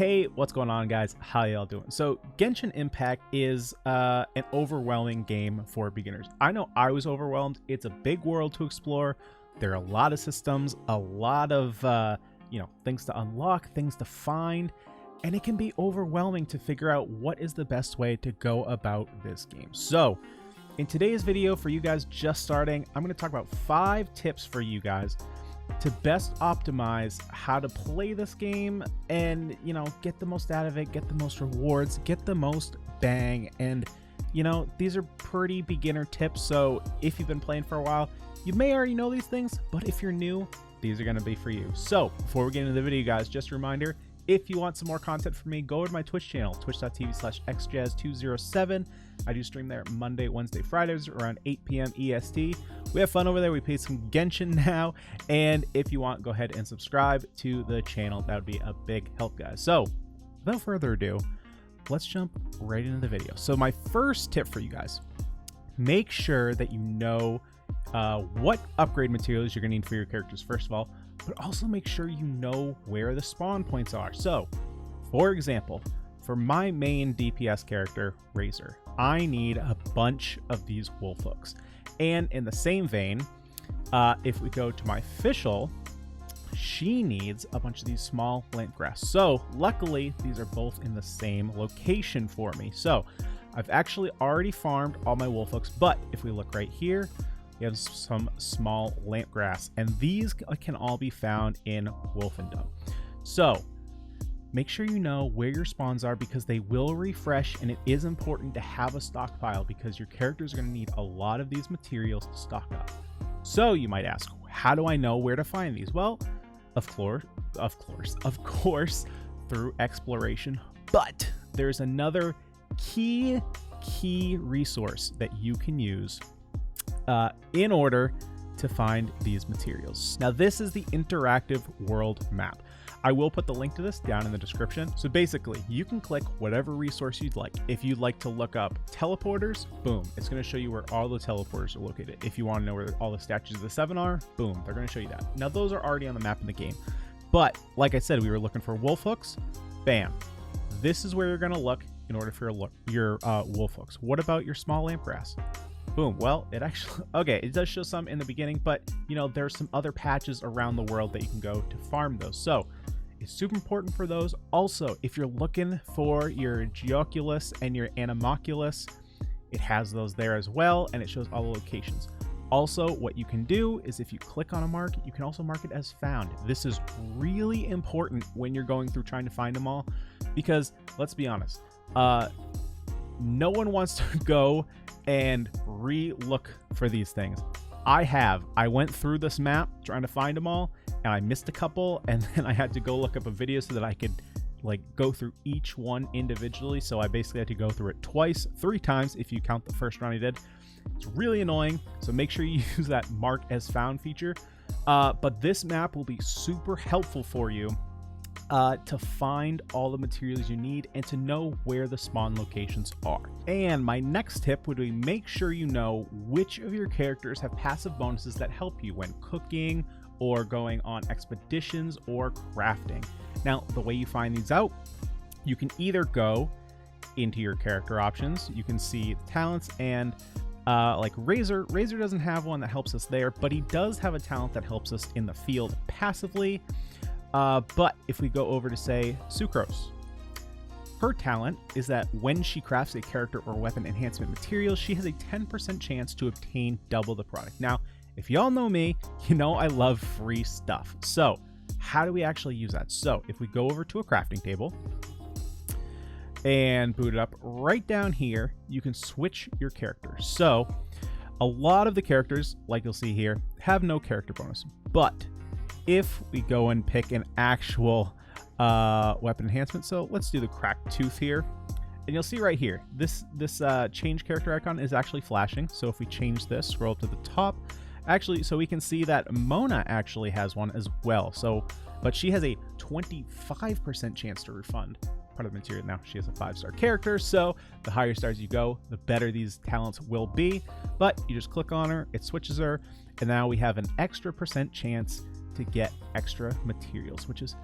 Hey, what's going on, guys? How y'all doing? So Genshin Impact is an overwhelming game for beginners. I know I was overwhelmed. It's a big world to explore. There are a lot of systems, a lot of things to unlock, things to find, and it can be overwhelming to figure out what is the best way to go about this game. So in today's video, for you guys just starting, I'm going to talk about 5 tips for you guys to best optimize how to play this game and, get the most out of it, get the most rewards, get the most bang. And, these are pretty beginner tips. So if you've been playing for a while, you may already know these things, but if you're new, these are going to be for you. So before we get into the video, guys, just a reminder, if you want some more content from me, go over to my Twitch channel, twitch.tv/xjazz207. I do stream there Monday, Wednesday, Fridays around 8 p.m. EST. We have fun over there. We play some Genshin now. And if you want, go ahead and subscribe to the channel. That would be a big help, guys. So without further ado, let's jump right into the video. So my first tip for you guys, make sure that you know what upgrade materials you're going to need for your characters, first of all, but also make sure you know where the spawn points are. So, for example, for my main DPS character, Razor, I need a bunch of these wolf hooks. And in the same vein, if we go to my official, she needs a bunch of these small lamp grass. So, luckily, these are both in the same location for me. So, I've actually already farmed all my wolf hooks, but if we look right here, we have some small lamp grass, and these can all be found in Wolfendom. So make sure you know where your spawns are, because they will refresh, and it is important to have a stockpile because your characters are going to need a lot of these materials to stock up. So you might ask, how do I know where to find these? Well, of course, through exploration. But there's another key resource that you can use in order to find these materials. Now, this is the interactive world map. I will put the link to this down in the description. So basically, you can click whatever resource you'd like. If you'd like to look up teleporters, boom, it's going to show you where all the teleporters are located. If you want to know where all the statues of the 7 are, boom, they're going to show you that. Now, those are already on the map in the game. But like I said, we were looking for wolf hooks. Bam. This is where you're going to look in order for your wolf hooks. What about your small lamp grass? Boom. Well, it actually, okay, it does show some in the beginning, but there's some other patches around the world that you can go to farm those. So it's super important for those. Also, if you're looking for your Geoculus and your Animoculus, it has those there as well, and it shows all the locations. Also, what you can do is if you click on a mark, you can also mark it as found. This is really important when you're going through trying to find them all, because let's be honest, no one wants to go and re-look for these things. I went through this map trying to find them all, and I missed a couple, and then I had to go look up a video so that I could go through each one individually. So I basically had to go through it 3 times if you count the first run I did. It's really annoying, so make sure you use that mark as found feature. But this map will be super helpful for you to find all the materials you need and to know where the spawn locations are. And my next tip would be, make sure you know which of your characters have passive bonuses that help you when cooking or going on expeditions or crafting. Now, the way you find these out, you can either go into your character options, you can see talents, and like Razor doesn't have one that helps us there, but he does have a talent that helps us in the field passively. But if we go over to, say, Sucrose, her talent is that when she crafts a character or weapon enhancement material, she has a 10% chance to obtain double the product. Now, if y'all know me, I love free stuff. So how do we actually use that? So if we go over to a crafting table and boot it up, right down here, you can switch your character. So a lot of the characters, like you'll see here, have no character bonus, but if we go and pick an actual weapon enhancement, so let's do the cracked tooth here, and you'll see right here, this change character icon is actually flashing. So if we change this, scroll up to the top, actually, so we can see that Mona actually has one as well. So, but she has a 25% chance to refund part of the material. Now, she has a 5-star character, so the higher stars you go, the better these talents will be. But you just click on her, it switches her, and now we have an extra % chance to get extra materials, which is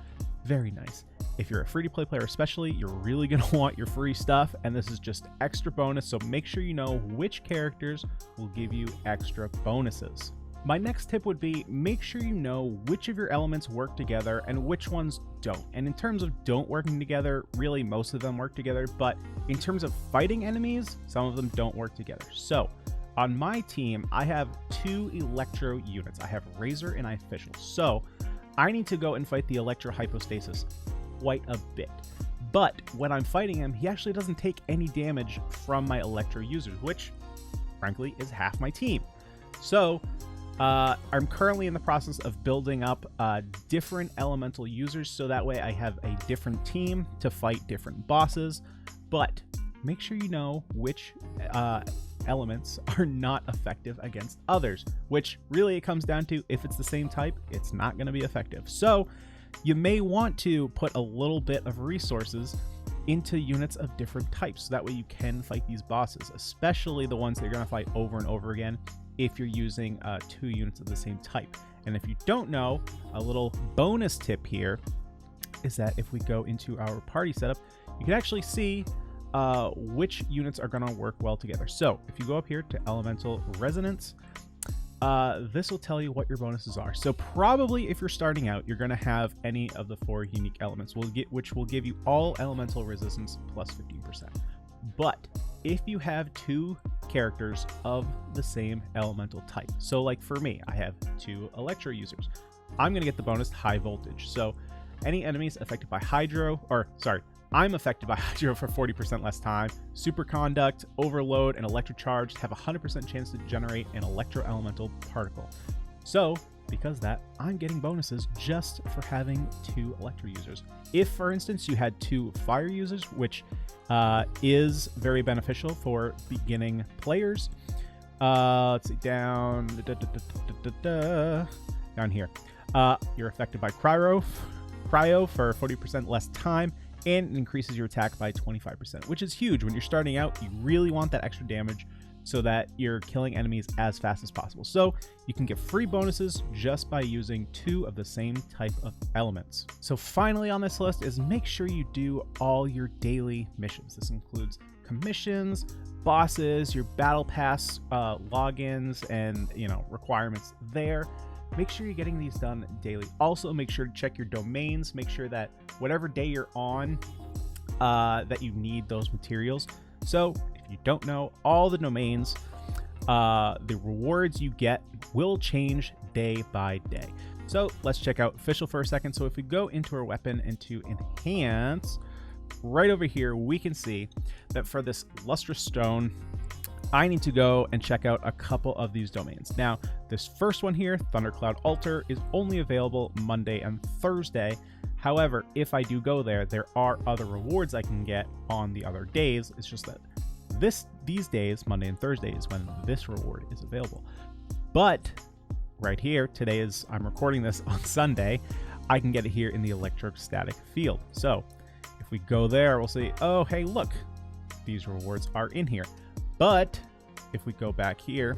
very nice. If you're a free-to-play player especially, you're really going to want your free stuff, and this is just extra bonus, so make sure you know which characters will give you extra bonuses. My next tip would be make sure you know which of your elements work together and which ones don't. And in terms of don't working together, really most of them work together, but in terms of fighting enemies, some of them don't work together. So on my team, I have 2 Electro units. I have Razor and I have Fischl. So I need to go and fight the Electro Hypostasis quite a bit. But when I'm fighting him, he actually doesn't take any damage from my Electro users, which frankly is half my team. So I'm currently in the process of building up different elemental users, so that way I have a different team to fight different bosses. But make sure you know which elements are not effective against others, which really it comes down to if it's the same type, it's not going to be effective. So you may want to put a little bit of resources into units of different types, so that way you can fight these bosses, especially the ones that you're going to fight over and over again if you're using 2 units of the same type. And if you don't know, a little bonus tip here is that if we go into our party setup, you can actually see which units are going to work well together. So if you go up here to Elemental Resonance, this will tell you what your bonuses are. So probably if you're starting out, you're going to have any of the 4 unique elements, which will give you all elemental resistance plus 15%. But if you have 2 characters of the same elemental type, so like for me, I have 2 Electro users, I'm going to get the bonus High Voltage. So any enemies affected by Hydro, I'm affected by Hydro for 40% less time. Superconduct, Overload, and Electrocharge have a 100% chance to generate an Electro Elemental particle. So because of that, I'm getting bonuses just for having 2 Electro users. If, for instance, you had 2 Fire users, which is very beneficial for beginning players. Let's see, down here. You're affected by Cryo for 40% less time, and it increases your attack by 25%, which is huge. When you're starting out, you really want that extra damage so that you're killing enemies as fast as possible. So you can get free bonuses just by using 2 of the same type of elements. So finally on this list is make sure you do all your daily missions. This includes commissions, bosses, your battle pass logins, and requirements there. Make sure you're getting these done daily. Also, make sure to check your domains. Make sure that whatever day you're on, that you need those materials. So if you don't know, all the domains, the rewards you get will change day by day. So let's check out Fischl for a second. So if we go into our weapon and to enhance, right over here, we can see that for this lustrous stone, I need to go and check out a couple of these domains. Now, this first one here, Thundercloud Altar, is only available Monday and Thursday. However, if I do go there, there are other rewards I can get on the other days. It's just that these days, Monday and Thursday, is when this reward is available. But right here, I'm recording this on Sunday, I can get it here in the electrostatic field. So if we go there, we'll see, oh, hey, look, these rewards are in here. But if we go back here,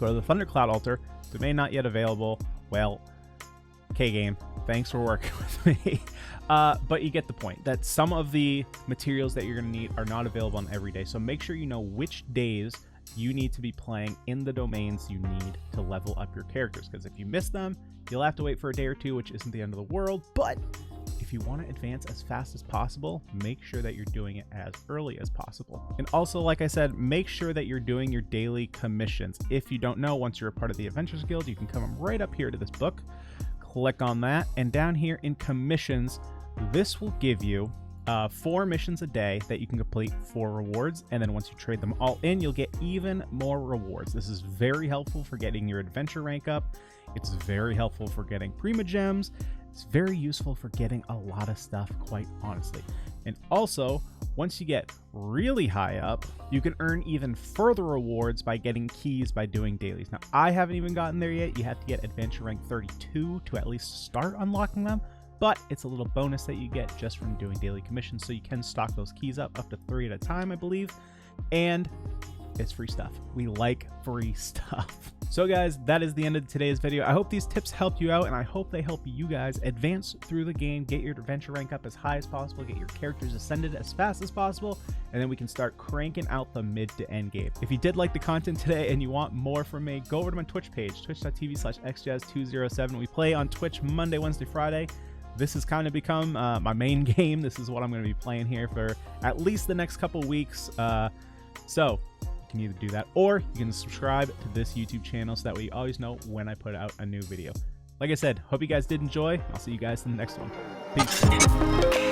go to the Thundercloud Altar, domain not yet available. Well, K-Game, thanks for working with me. But you get the point that some of the materials that you're going to need are not available on every day. So make sure you know which days you need to be playing in the domains you need to level up your characters. Because if you miss them, you'll have to wait for a day or 2, which isn't the end of the world. But if you want to advance as fast as possible, make sure that you're doing it as early as possible. And also, like I said, make sure that you're doing your daily commissions. If you don't know, once you're a part of the Adventures Guild, you can come right up here to this book, click on that, and down here in commissions, this will give you 4 missions a day that you can complete for rewards. And then once you trade them all in, you'll get even more rewards. This is very helpful for getting your adventure rank up. It's very helpful for getting Prima Gems. It's very useful for getting a lot of stuff, quite honestly. And also, once you get really high up, you can earn even further rewards by getting keys by doing dailies. Now, I haven't even gotten there yet. You have to get adventure rank 32 to at least start unlocking them, but it's a little bonus that you get just from doing daily commissions, so you can stock those keys up to 3 at a time, I believe. And It's free stuff. We like free stuff. So guys, that is the end of today's video. I hope these tips helped you out, and I hope they help you guys advance through the game, get your adventure rank up as high as possible, get your characters ascended as fast as possible, and then we can start cranking out the mid to end game. If you did like the content today and you want more from me, go over to my Twitch page, twitch.tv/xjazz207. We play on Twitch Monday, Wednesday, Friday. This has kind of become my main game. This is what I'm going to be playing here for at least the next couple weeks. So you can either do that, or you can subscribe to this YouTube channel so that way you always know when I put out a new video. Like I said, hope you guys did enjoy. I'll see you guys in the next one. Peace.